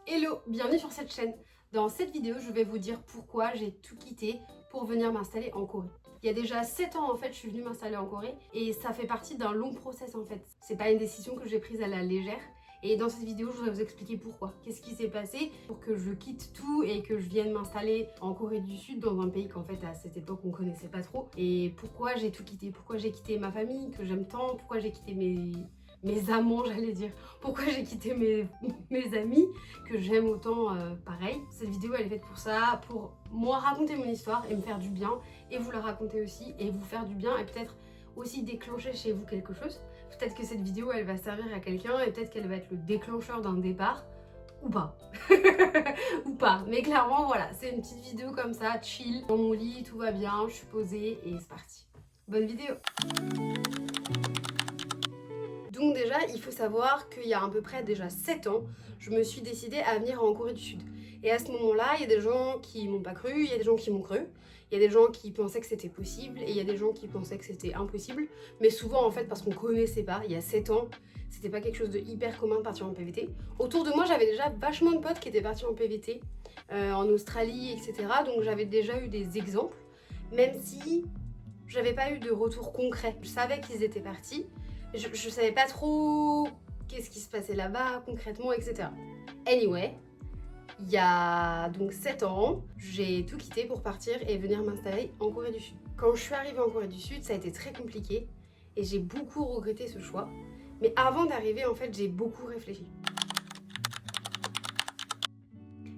Hello, bienvenue sur cette chaîne. Dans cette vidéo, je vais vous dire pourquoi j'ai tout quitté pour venir m'installer en Corée. Il y a déjà 7 ans en fait, je suis venue m'installer en Corée et ça fait partie d'un long process en fait. C'est pas une décision que j'ai prise à la légère. Et dans cette vidéo, je voudrais vous expliquer pourquoi. Qu'est-ce qui s'est passé pour que je quitte tout et que je vienne m'installer en Corée du Sud, dans un pays qu'en fait à cette époque on connaissait pas trop. Et pourquoi j'ai tout quitté, pourquoi j'ai quitté ma famille que j'aime tant, pourquoi j'ai quitté mes amants, j'allais dire. Pourquoi j'ai quitté mes amis que j'aime autant, pareil. Cette vidéo, elle est faite pour ça, pour moi raconter mon histoire et me faire du bien, et vous la raconter aussi, et vous faire du bien, et peut-être aussi déclencher chez vous quelque chose. Peut-être que cette vidéo, elle va servir à quelqu'un, et peut-être qu'elle va être le déclencheur d'un départ, ou pas. Ou pas. Mais clairement, voilà, c'est une petite vidéo comme ça, chill, dans mon lit, tout va bien, je suis posée, et c'est parti. Bonne vidéo. Donc déjà, il faut savoir qu'il y a à peu près déjà 7 ans, je me suis décidée à venir en Corée du Sud. Et à ce moment-là, il y a des gens qui m'ont pas cru, il y a des gens qui m'ont cru, il y a des gens qui pensaient que c'était possible, et il y a des gens qui pensaient que c'était impossible. Mais souvent, en fait, parce qu'on connaissait pas, il y a 7 ans, c'était pas quelque chose de hyper commun de partir en PVT. Autour de moi, j'avais déjà vachement de potes qui étaient partis en PVT, en Australie, etc. Donc j'avais déjà eu des exemples, même si j'avais pas eu de retour concret. Je savais qu'ils étaient partis, je savais pas trop qu'est-ce qui se passait là-bas concrètement, etc. Anyway, il y a donc 7 ans, j'ai tout quitté pour partir et venir m'installer en Corée du Sud. Quand je suis arrivée en Corée du Sud, ça a été très compliqué et j'ai beaucoup regretté ce choix. Mais avant d'arriver, en fait, j'ai beaucoup réfléchi.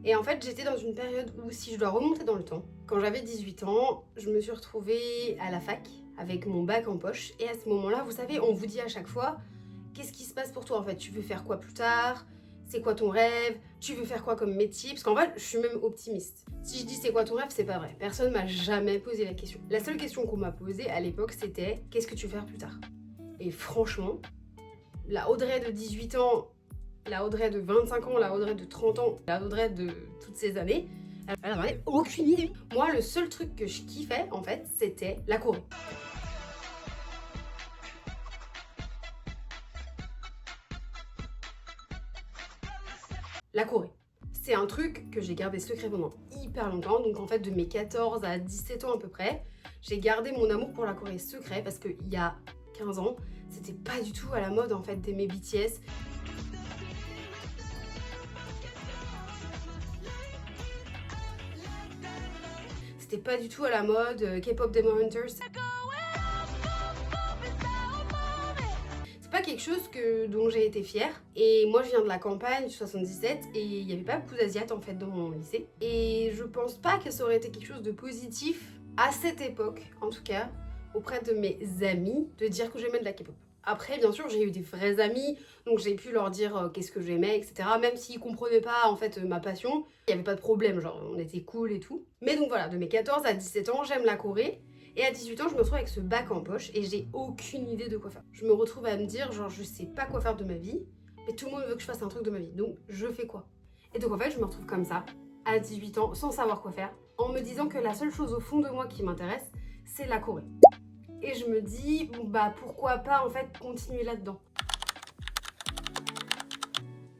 Et en fait, j'étais dans une période où, si je dois remonter dans le temps, quand j'avais 18 ans, je me suis retrouvée à la fac avec mon bac en poche. Et à ce moment-là, vous savez, on vous dit à chaque fois, qu'est-ce qui se passe pour toi en fait? Tu veux faire quoi plus tard? C'est quoi ton rêve? Tu veux faire quoi comme métier? Parce qu'en fait, je suis même optimiste. Si je dis c'est quoi ton rêve, c'est pas vrai. Personne m'a jamais posé la question. La seule question qu'on m'a posée à l'époque, c'était qu'est-ce que tu veux faire plus tard? Et franchement, la Audrey de 18 ans, la Audrey de 25 ans, la Audrey de 30 ans, la Audrey de toutes ces années, elle n'en avait aucune idée. Moi, le seul truc que je kiffais, en fait, c'était la Corée. La Corée. C'est un truc que j'ai gardé secret pendant hyper longtemps. Donc en fait, de mes 14 à 17 ans à peu près, j'ai gardé mon amour pour la Corée secret parce qu'il y a 15 ans, c'était pas du tout à la mode en fait d'aimer BTS. C'était pas du tout à la mode, K-pop Demon Hunters. C'est pas quelque chose dont j'ai été fière. Et moi, je viens de la campagne, 77, et il n'y avait pas beaucoup d'asiates en fait dans mon lycée. Et je pense pas que ça aurait été quelque chose de positif à cette époque, en tout cas, auprès de mes amis, de dire que j'aimais de la K-pop. Après, bien sûr, j'ai eu des vrais amis, donc j'ai pu leur dire qu'est-ce que j'aimais, etc. Même s'ils comprenaient pas en fait ma passion, il n'y avait pas de problème, genre on était cool et tout. Mais donc voilà, de mes 14 à 17 ans, j'aime la Corée. Et à 18 ans, je me retrouve avec ce bac en poche et j'ai aucune idée de quoi faire. Je me retrouve à me dire, genre, je sais pas quoi faire de ma vie, mais tout le monde veut que je fasse un truc de ma vie. Donc, je fais quoi? Et donc, en fait, je me retrouve comme ça, à 18 ans, sans savoir quoi faire, en me disant que la seule chose au fond de moi qui m'intéresse, c'est la Corée. Et je me dis, bon, bah, pourquoi pas, en fait, continuer là-dedans.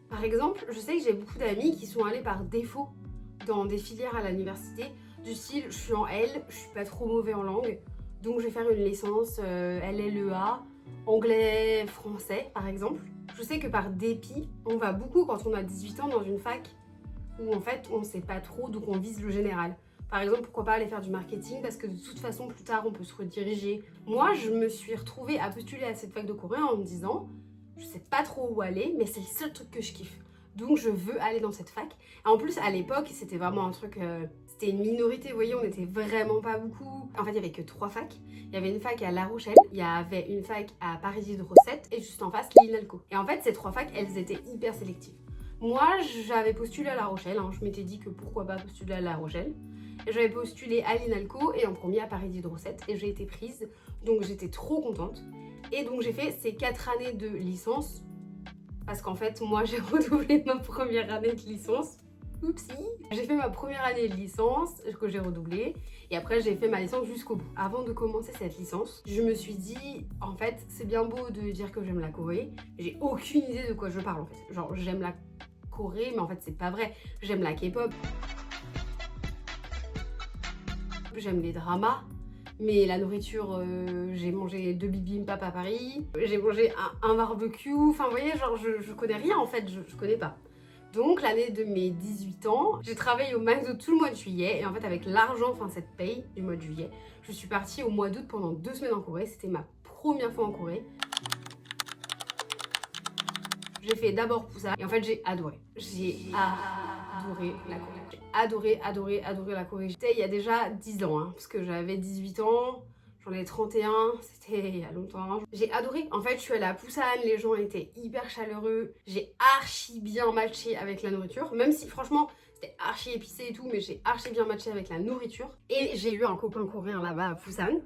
Par exemple, je sais que j'ai beaucoup d'amis qui sont allés par défaut dans des filières à l'université, du style je suis en L, je suis pas trop mauvais en langue, donc je vais faire une licence LLEA, anglais, français par exemple. Je sais que par dépit, on va beaucoup quand on a 18 ans dans une fac où en fait on sait pas trop, donc on vise le général. Par exemple, pourquoi pas aller faire du marketing parce que de toute façon plus tard on peut se rediriger. Moi je me suis retrouvée à postuler à cette fac de Corée en me disant je sais pas trop où aller mais c'est le seul truc que je kiffe. Donc je veux aller dans cette fac. Et en plus à l'époque c'était vraiment un truc, c'était une minorité, vous voyez, on était vraiment pas beaucoup. En fait il y avait que 3 facs. Il y avait une fac à La Rochelle, il y avait une fac à Paris-Hydro-7 et juste en face l'INALCO. Et en fait ces 3 facs elles étaient hyper sélectives. Moi j'avais postulé à La Rochelle, je m'étais dit que pourquoi pas postuler à La Rochelle. J'avais postulé à l'INALCO et en premier à Paris-Hydro-7 et j'ai été prise, donc j'étais trop contente. Et donc j'ai fait ces 4 années de licence. Parce qu'en fait, moi, j'ai redoublé ma première année de licence. Oupsie. J'ai fait ma première année de licence que j'ai redoublée. Et après, j'ai fait ma licence jusqu'au bout. Avant de commencer cette licence, je me suis dit, en fait, c'est bien beau de dire que j'aime la Corée. J'ai aucune idée de quoi je parle, en fait. Genre, j'aime la Corée, mais en fait c'est pas vrai. J'aime la K-pop, j'aime les dramas, mais la nourriture, j'ai mangé 2 bibimbap à Paris, j'ai mangé un barbecue, enfin vous voyez, genre je connais rien en fait, je connais pas. Donc l'année de mes 18 ans, j'ai travaillé au McDo tout le mois de juillet et en fait avec l'argent, enfin cette paye du mois de juillet, je suis partie au mois d'août pendant 2 semaines en Corée. C'était ma première fois en Corée. J'ai fait d'abord Busan et en fait j'ai adoré. J'ai adoré la Corée. J'ai adoré la Corée. J'étais il y a déjà 10 ans, hein, parce que j'avais 18 ans. J'en ai 31, c'était il y a longtemps. J'ai adoré. En fait, je suis allée à Busan, les gens étaient hyper chaleureux. J'ai archi bien matché avec la nourriture. Même si, franchement, c'était archi épicé et tout, mais j'ai archi bien matché avec la nourriture. Et j'ai eu un copain coréen là-bas à Busan.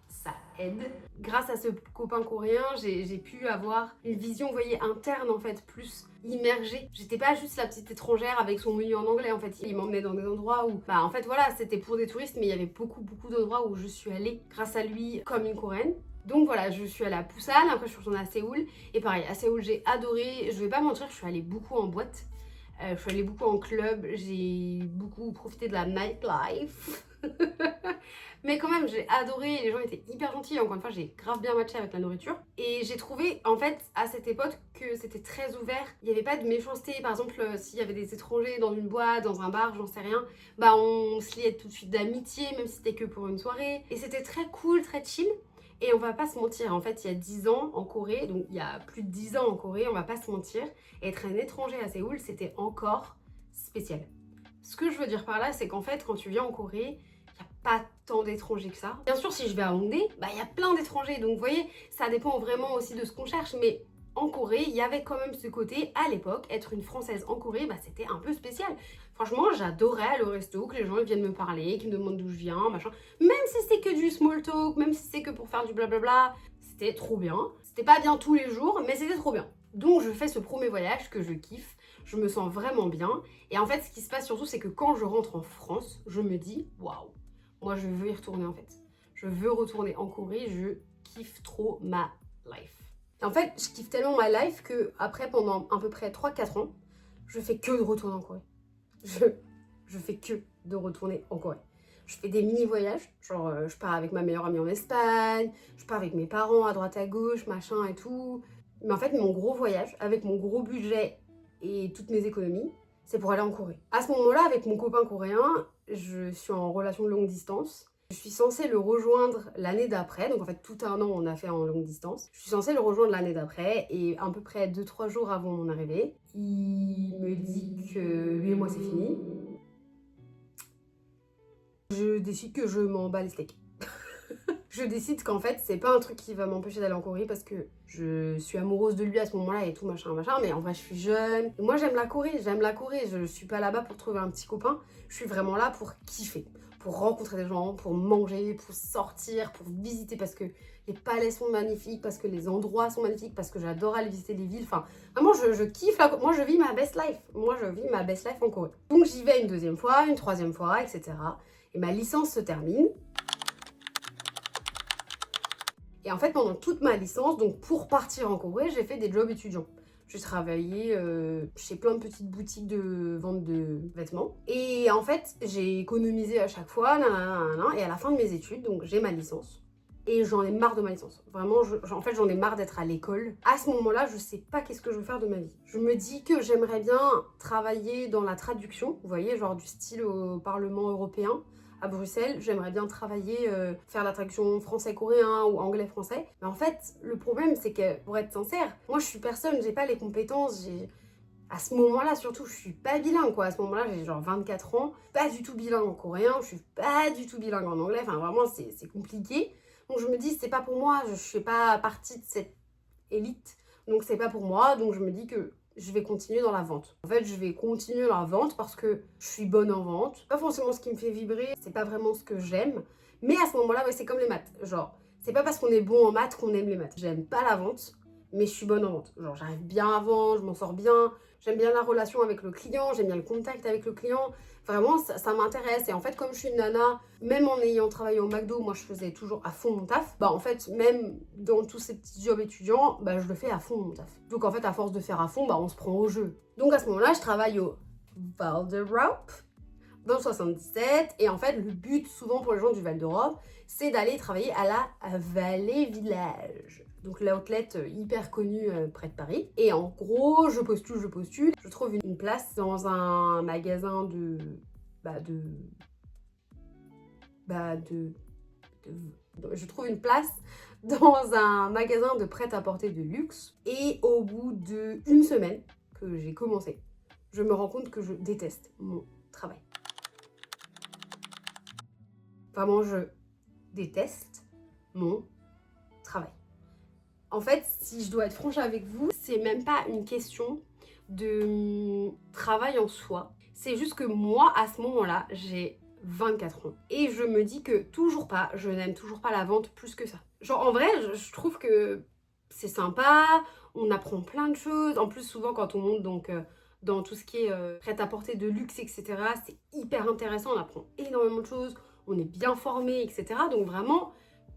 Ça aide. Grâce à ce copain coréen, j'ai pu avoir une vision, vous voyez, interne en fait, plus immergée. J'étais pas juste la petite étrangère avec son menu en anglais en fait. Il m'emmenait dans des endroits où, bah en fait voilà, c'était pour des touristes, mais il y avait beaucoup d'endroits où je suis allée grâce à lui comme une coréenne. Donc voilà, je suis allée à Busan, après je suis retournée à Séoul. Et pareil, à Séoul j'ai adoré. Je vais pas mentir, je suis allée beaucoup en boîte. Je suis allée beaucoup en club, j'ai beaucoup profité de la nightlife. Mais quand même, j'ai adoré, les gens étaient hyper gentils. Encore une fois, j'ai grave bien matché avec la nourriture. Et j'ai trouvé, en fait, à cette époque, que c'était très ouvert. Il n'y avait pas de méchanceté. Par exemple, s'il y avait des étrangers dans une boîte, dans un bar, j'en sais rien, bah on se liait tout de suite d'amitié, même si c'était que pour une soirée. Et c'était très cool, très chill. Et on va pas se mentir, en fait, il y a 10 ans en Corée, donc il y a plus de 10 ans en Corée, on va pas se mentir, être un étranger à Séoul, c'était encore spécial. Ce que je veux dire par là, c'est qu'en fait, quand tu viens en Corée, il n'y a pas tant d'étrangers que ça. Bien sûr, si je vais à Hongdae, bah il y a plein d'étrangers, donc vous voyez, ça dépend vraiment aussi de ce qu'on cherche, mais en Corée, il y avait quand même ce côté, à l'époque, être une Française en Corée, bah c'était un peu spécial. Franchement, j'adorais aller au resto, que les gens viennent me parler, qu'ils me demandent d'où je viens, machin. Même si c'est que du small talk, même si c'est que pour faire du blablabla, c'était trop bien. C'était pas bien tous les jours, mais c'était trop bien. Donc je fais ce premier voyage que je kiffe, je me sens vraiment bien. Et en fait, ce qui se passe surtout, c'est que quand je rentre en France, je me dis, waouh, moi je veux y retourner en fait. Je veux retourner en Corée, je kiffe trop ma life. En fait, je kiffe tellement ma life que après, pendant à peu près 3-4 ans, je fais que de retourner en Corée. Je fais que de retourner en Corée. Je fais des mini-voyages, genre je pars avec ma meilleure amie en Espagne, je pars avec mes parents à droite à gauche, machin et tout. Mais en fait, mon gros voyage, avec mon gros budget et toutes mes économies, c'est pour aller en Corée. À ce moment-là, avec mon copain coréen, je suis en relation de longue distance. Je suis censée le rejoindre l'année d'après, donc en fait tout un an on a fait en longue distance. Je suis censée le rejoindre l'année d'après et à peu près 2-3 jours avant mon arrivée, il me dit que lui et moi c'est fini. Je décide que je m'en bats les steaks. Je décide qu'en fait c'est pas un truc qui va m'empêcher d'aller en Corée parce que je suis amoureuse de lui à ce moment-là et tout machin, mais en vrai je suis jeune. Et moi j'aime la Corée, je suis pas là-bas pour trouver un petit copain, je suis vraiment là pour kiffer, pour rencontrer des gens, pour manger, pour sortir, pour visiter parce que les palais sont magnifiques, parce que les endroits sont magnifiques, parce que j'adore aller visiter les villes, enfin vraiment je kiffe, moi je vis ma best life, en Corée. Donc j'y vais une deuxième fois, une troisième fois, etc. Et ma licence se termine. Et en fait, pendant toute ma licence, donc pour partir en Corée, j'ai fait des jobs étudiants. J'ai travaillé chez plein de petites boutiques de vente de vêtements. Et en fait, j'ai économisé à chaque fois, et à la fin de mes études, donc j'ai ma licence. Et j'en ai marre de ma licence. Vraiment, en fait, j'en ai marre d'être à l'école. À ce moment-là, je sais pas qu'est-ce que je veux faire de ma vie. Je me dis que j'aimerais bien travailler dans la traduction, vous voyez, genre du style au Parlement européen. À Bruxelles, j'aimerais bien travailler, faire la traduction français-coréen ou anglais-français. Mais en fait, le problème, c'est que, pour être sincère, moi, je suis personne, j'ai pas les compétences, à ce moment-là, surtout, je suis pas bilingue, quoi. À ce moment-là, j'ai genre 24 ans, pas du tout bilingue en coréen, je suis pas du tout bilingue en anglais, enfin, vraiment, c'est compliqué. Donc, je me dis, c'est pas pour moi, je fais pas partie de cette élite, donc c'est pas pour moi, donc je me dis que je vais continuer dans la vente. En fait, je vais continuer dans la vente parce que je suis bonne en vente. Pas forcément ce qui me fait vibrer, c'est pas vraiment ce que j'aime. Mais à ce moment-là, ouais, c'est comme les maths. Genre, c'est pas parce qu'on est bon en maths qu'on aime les maths. J'aime pas la vente, mais je suis bonne en vente. Genre, j'arrive bien à vendre, je m'en sors bien. J'aime bien la relation avec le client, j'aime bien le contact avec le client. Vraiment, ça m'intéresse. Et en fait, comme je suis une nana, même en ayant travaillé au McDo, moi, je faisais toujours à fond mon taf. Bah, en fait, même dans tous ces petits jobs étudiants, bah, je le fais à fond mon taf. Donc, en fait, à force de faire à fond, bah, on se prend au jeu. Donc, à ce moment-là, je travaille au Val d'Europe, dans le 77. Et en fait, le but, souvent pour les gens du Val d'Europe, c'est d'aller travailler à la Vallée Village. Donc l'outlet hyper connu près de Paris. Et en gros, je postule. Je trouve une place dans un magasin je trouve une place dans un magasin de prêt-à-porter de luxe. Et au bout d'une semaine que j'ai commencé, je me rends compte que je déteste mon travail. Vraiment, je déteste mon travail. En fait, si je dois être franche avec vous, c'est même pas une question de travail en soi. C'est juste que moi, à ce moment-là, j'ai 24 ans. Et je me dis que je n'aime toujours pas la vente plus que ça. Genre, en vrai, je trouve que c'est sympa, on apprend plein de choses. En plus, souvent, quand on monte dans tout ce qui est prêt-à-porter de luxe, etc., c'est hyper intéressant, on apprend énormément de choses, on est bien formé, etc. Donc vraiment,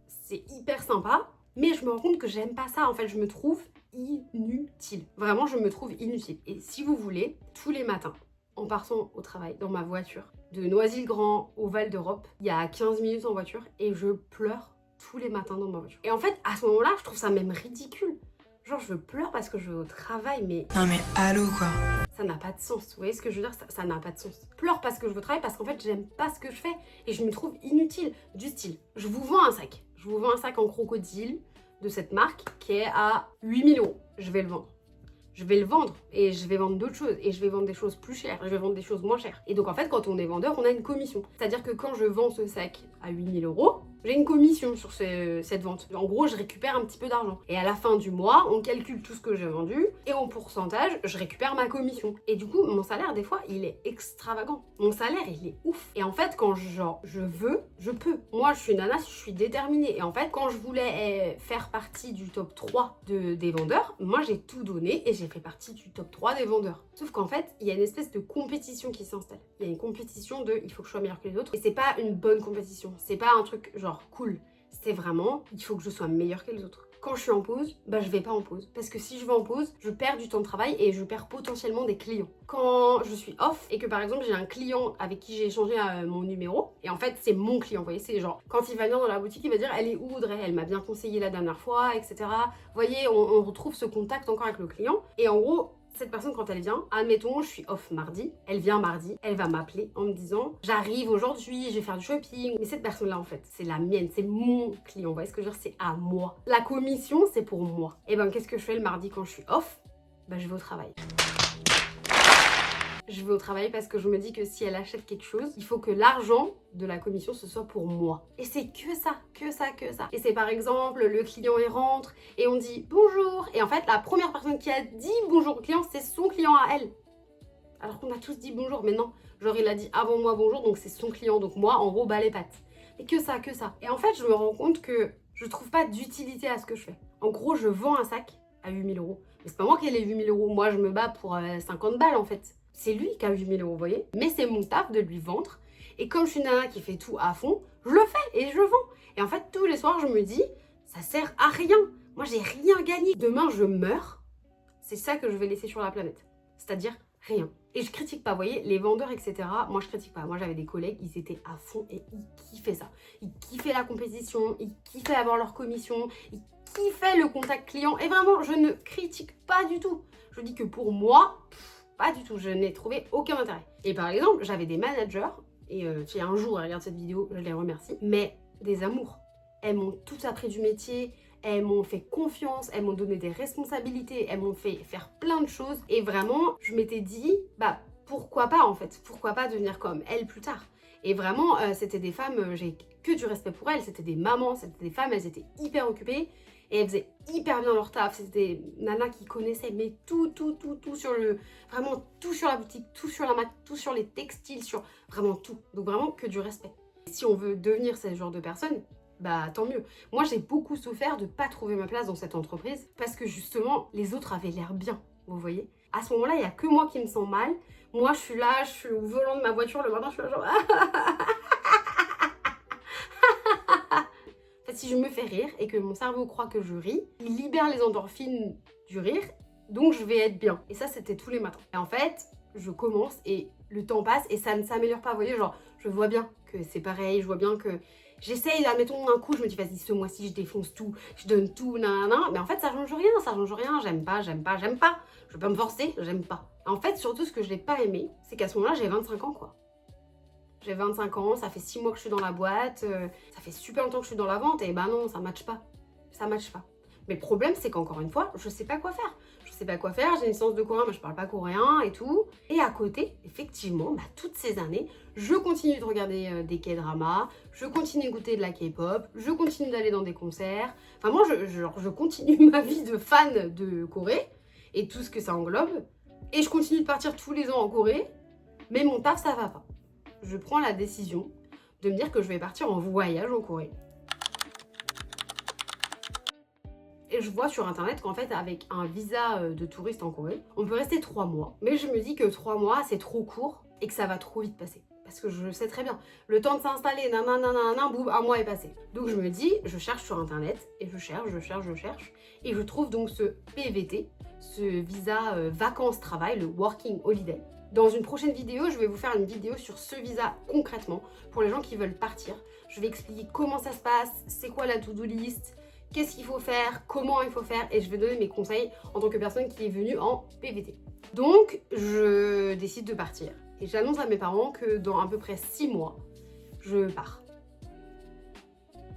c'est hyper sympa. Mais je me rends compte que j'aime pas ça. En fait, je me trouve inutile. Vraiment, je me trouve inutile. Et si vous voulez, tous les matins, en partant au travail, dans ma voiture, de Noisy-le-Grand au Val d'Europe, il y a 15 minutes en voiture, et je pleure tous les matins dans ma voiture. Et en fait, à ce moment-là, je trouve ça même ridicule. Genre, je pleure parce que je vais au travail, mais... Non mais allô quoi. Ça n'a pas de sens. Vous voyez ce que je veux dire? Ça n'a pas de sens. Je pleure parce que je veux travailler, parce qu'en fait, j'aime pas ce que je fais. Et je me trouve inutile. Du style, je vous vends un sac. Je vous vends un sac en crocodile de cette marque qui est à 8 000 €. Je vais le vendre. Je vais le vendre et je vais vendre d'autres choses et je vais vendre des choses plus chères, je vais vendre des choses moins chères. Et donc en fait, quand on est vendeur, on a une commission. C'est-à-dire que quand je vends ce sac à 8 000 €, j'ai une commission sur cette vente. En gros, je récupère un petit peu d'argent. Et à la fin du mois, on calcule tout ce que j'ai vendu et en pourcentage, je récupère ma commission. Et du coup, mon salaire, des fois, il est extravagant. Mon salaire, il est ouf. Et en fait, quand je veux, je peux. Moi, je suis une nana, je suis déterminée. Et en fait, quand je voulais faire partie du top 3 des vendeurs, moi, j'ai tout donné et j'ai fait partie du top 3 des vendeurs. Sauf qu'en fait, il y a une espèce de compétition qui s'installe. Il y a une compétition il faut que je sois meilleure que les autres. Et c'est pas une bonne compétition. C'est pas un truc genre cool. C'est vraiment, il faut que je sois meilleure que les autres. Quand je suis en pause, bah je vais pas en pause. Parce que si je vais en pause, je perds du temps de travail et je perds potentiellement des clients. Quand je suis off et que par exemple j'ai un client avec qui j'ai échangé mon numéro, et en fait c'est mon client, vous voyez, c'est genre, quand il va venir dans la boutique, il va dire elle est où Audrey, elle m'a bien conseillé la dernière fois, etc. Vous voyez, on retrouve ce contact encore avec le client. Et en gros, cette personne, quand elle vient, admettons, je suis off mardi, elle vient mardi, elle va m'appeler en me disant j'arrive aujourd'hui, je vais faire du shopping. Mais cette personne-là, en fait, c'est la mienne, c'est mon client. Vous voyez ce que je veux dire? C'est à moi. La commission, c'est pour moi. Et ben, qu'est-ce que je fais le mardi quand je suis off? Ben, je vais au travail. Je vais au travail parce que je me dis que si elle achète quelque chose, il faut que l'argent de la commission, ce soit pour moi. Et c'est que ça, que ça, que ça. Et c'est par exemple, le client il rentre et on dit bonjour. Et en fait, la première personne qui a dit bonjour au client, c'est son client à elle. Alors qu'on a tous dit bonjour, mais non. Genre, il a dit avant moi bonjour, donc c'est son client. Donc moi, en gros, bah les pattes. Mais que ça, que ça. Et en fait, je me rends compte que je trouve pas d'utilité à ce que je fais. En gros, je vends un sac à 8 000 €. Mais c'est pas moi qui ai les 8 000 €. Moi, je me bats pour 50 balles en fait. C'est lui qui a 8 000 €, vous voyez. Mais c'est mon taf de lui vendre. Et comme je suis une nana qui fait tout à fond, je le fais et je vends. Et en fait, tous les soirs, je me dis, ça sert à rien. Moi, j'ai rien gagné. Demain, je meurs. C'est ça que je vais laisser sur la planète. C'est-à-dire rien. Et je critique pas, vous voyez, les vendeurs, etc. Moi, je critique pas. Moi, j'avais des collègues, ils étaient à fond et ils kiffaient ça. Ils kiffaient la compétition, ils kiffaient avoir leur commission, ils kiffaient le contact client. Et vraiment, je ne critique pas du tout. Je dis que pour moi... pas du tout, je n'ai trouvé aucun intérêt. Et par exemple, j'avais des managers, et si un jour elle regarde cette vidéo, je les remercie, mais des amours. Elles m'ont tout appris du métier, elles m'ont fait confiance, elles m'ont donné des responsabilités, elles m'ont fait faire plein de choses. Et vraiment, je m'étais dit, bah pourquoi pas en fait, pourquoi pas devenir comme elles plus tard. Et vraiment, c'était des femmes, j'ai que du respect pour elles, c'était des mamans, c'était des femmes, elles étaient hyper occupées. Et elles faisaient hyper bien leur taf. C'était des nanas qui connaissaient mais tout sur le... Vraiment tout sur la boutique, tout sur la mat, tout sur les textiles, sur vraiment tout. Donc vraiment que du respect. Si on veut devenir ce genre de personne, bah tant mieux. Moi j'ai beaucoup souffert de pas trouver ma place dans cette entreprise parce que justement les autres avaient l'air bien, vous voyez. À ce moment-là, il n'y a que moi qui me sens mal. Moi, je suis là, je suis au volant de ma voiture le matin, je suis là genre... En fait, si je me fais rire et que mon cerveau croit que je ris, il libère les endorphines du rire, donc je vais être bien. Et ça, c'était tous les matins. Et en fait, je commence et le temps passe et ça ne s'améliore pas. Vous voyez, genre, je vois bien que c'est pareil, je vois bien que j'essaye, admettons un coup, je me dis, vas-y, ce mois-ci, je défonce tout, je donne tout, nanana. Mais en fait, ça change rien, j'aime pas. Je vais pas me forcer, j'aime pas. En fait, surtout, ce que je n'ai pas aimé, c'est qu'à ce moment-là, j'ai 25 ans, quoi. J'ai 25 ans, ça fait 6 mois que je suis dans la boîte, ça fait super longtemps que je suis dans la vente, et bah non, ça matche pas. Ça matche pas. Mais le problème, c'est qu'encore une fois, je sais pas quoi faire. Je sais pas quoi faire, j'ai une licence de coréen, mais je parle pas coréen et tout. Et à côté, effectivement, bah, toutes ces années, je continue de regarder des K-dramas, je continue d'écouter de la K-pop, je continue d'aller dans des concerts. Enfin, moi, je continue ma vie de fan de Corée et tout ce que ça englobe. Et je continue de partir tous les ans en Corée, mais mon taf, ça va pas. Je prends la décision de me dire que je vais partir en voyage en Corée. Et je vois sur internet qu'en fait, avec un visa de touriste en Corée, on peut rester 3 mois. Mais je me dis que 3 mois, c'est trop court et que ça va trop vite passer. Parce que je sais très bien, le temps de s'installer, nanana, boum, 1 mois est passé. Donc je me dis, je cherche sur internet et je cherche. Et je trouve donc ce PVT, ce visa vacances-travail, le Working Holiday. Dans une prochaine vidéo, je vais vous faire une vidéo sur ce visa concrètement pour les gens qui veulent partir. Je vais expliquer comment ça se passe, c'est quoi la to-do list, qu'est-ce qu'il faut faire, comment il faut faire, et je vais donner mes conseils en tant que personne qui est venue en PVT. Donc, je décide de partir. Et j'annonce à mes parents que dans à peu près 6 mois, je pars.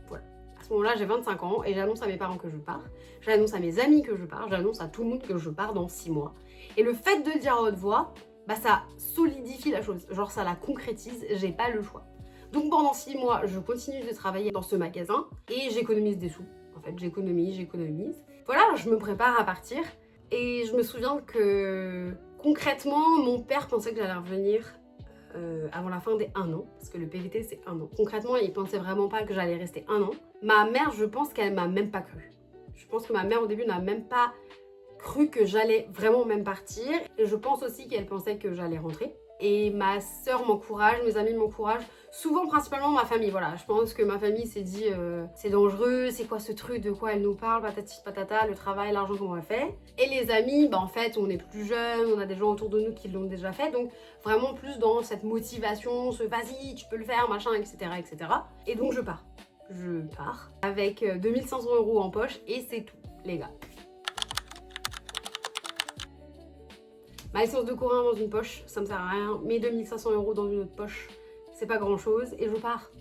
Voilà. À ce moment-là, j'ai 25 ans et j'annonce à mes parents que je pars. J'annonce à mes amis que je pars. J'annonce à tout le monde que je pars dans 6 mois. Et le fait de le dire à haute voix, bah ça solidifie la chose. Genre, ça la concrétise, j'ai pas le choix. Donc, pendant 6 mois, je continue de travailler dans ce magasin et j'économise des sous. En fait, j'économise. Voilà, je me prépare à partir. Et je me souviens que concrètement, mon père pensait que j'allais revenir avant la fin des 1 an. Parce que le PVT, c'est 1 an. Concrètement, il pensait vraiment pas que j'allais rester 1 an. Ma mère, je pense qu'elle m'a même pas cru. Je pense que ma mère, au début, n'a même pas cru que j'allais vraiment même partir. Et je pense aussi qu'elle pensait que j'allais rentrer. Et ma soeur m'encourage, mes amis m'encouragent, souvent principalement ma famille, voilà. Je pense que ma famille s'est dit c'est dangereux, c'est quoi ce truc, de quoi elle nous parle, patati patata, le travail, l'argent qu'on a fait. Et les amis, bah en fait on est plus jeunes, on a des gens autour de nous qui l'ont déjà fait, donc vraiment plus dans cette motivation, ce vas-y, tu peux le faire, machin, etc. Et donc je pars avec 2500 € en poche et c'est tout, les gars. Ma licence de coréen dans une poche, ça me sert à rien. Mes 2500 € dans une autre poche, c'est pas grand chose. Et je pars.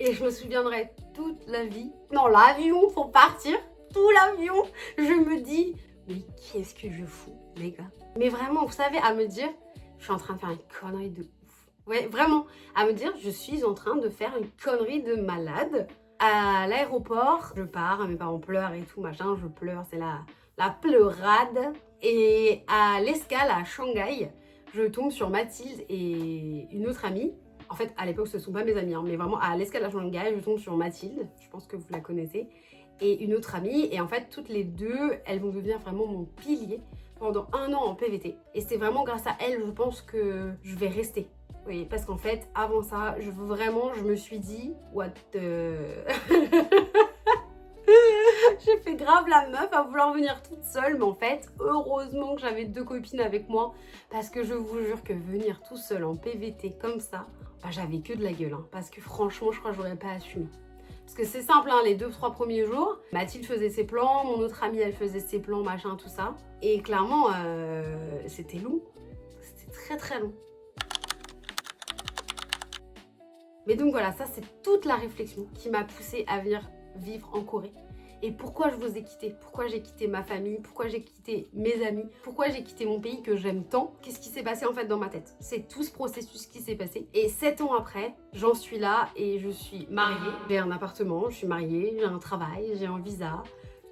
Et je me souviendrai toute la vie. Dans l'avion pour partir, tout l'avion, je me dis, mais qu'est-ce que je fous, les gars? Mais vraiment, vous savez, à me dire, je suis en train de faire une connerie de ouf. Ouais, vraiment, à me dire, je suis en train de faire une connerie de malade. À l'aéroport, je pars, mes parents pleurent et tout, machin, je pleure, c'est la pleurade. Et à l'escale à Shanghai, je tombe sur Mathilde et une autre amie. En fait, à l'époque, ce ne sont pas mes amies, hein, mais vraiment à l'escale à Shanghai, je tombe sur Mathilde, je pense que vous la connaissez, et une autre amie. Et en fait, toutes les deux, elles vont devenir vraiment mon pilier pendant 1 an en PVT. Et c'est vraiment grâce à elles, je pense que je vais rester. Oui, parce qu'en fait, avant ça, je me suis dit, what the... J'ai fait grave la meuf à vouloir venir toute seule, mais en fait, heureusement que j'avais 2 copines avec moi, parce que je vous jure que venir tout seul en PVT comme ça, bah, j'avais que de la gueule, hein, parce que franchement, je crois que j'aurais pas assumé. Parce que c'est simple, hein, les 2-3 premiers jours, Mathilde faisait ses plans, mon autre amie, elle faisait ses plans, machin, tout ça. Et clairement, c'était long. C'était très très long. Mais donc voilà, ça c'est toute la réflexion qui m'a poussée à venir vivre en Corée. Et pourquoi je vous ai quitté, pourquoi j'ai quitté ma famille, pourquoi j'ai quitté mes amis, pourquoi j'ai quitté mon pays que j'aime tant. Qu'est-ce qui s'est passé en fait dans ma tête? C'est tout ce processus qui s'est passé. Et 7 ans après, j'en suis là et je suis mariée. J'ai un appartement, je suis mariée, j'ai un travail, j'ai un visa.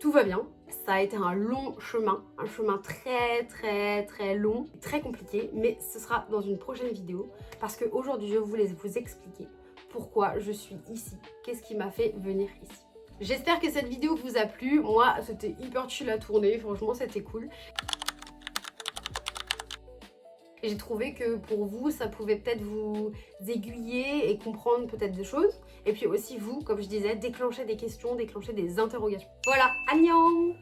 Tout va bien. Ça a été un long chemin, un chemin très très très long, très compliqué, mais ce sera dans une prochaine vidéo parce qu'aujourd'hui je voulais vous expliquer pourquoi je suis ici, qu'est-ce qui m'a fait venir ici. J'espère que cette vidéo vous a plu. Moi, c'était hyper chill à tourner. Franchement, c'était cool. Et j'ai trouvé que pour vous, ça pouvait peut-être vous aiguiller et comprendre peut-être des choses. Et puis aussi vous, comme je disais, déclencher des questions, déclencher des interrogations. Voilà, annyeong!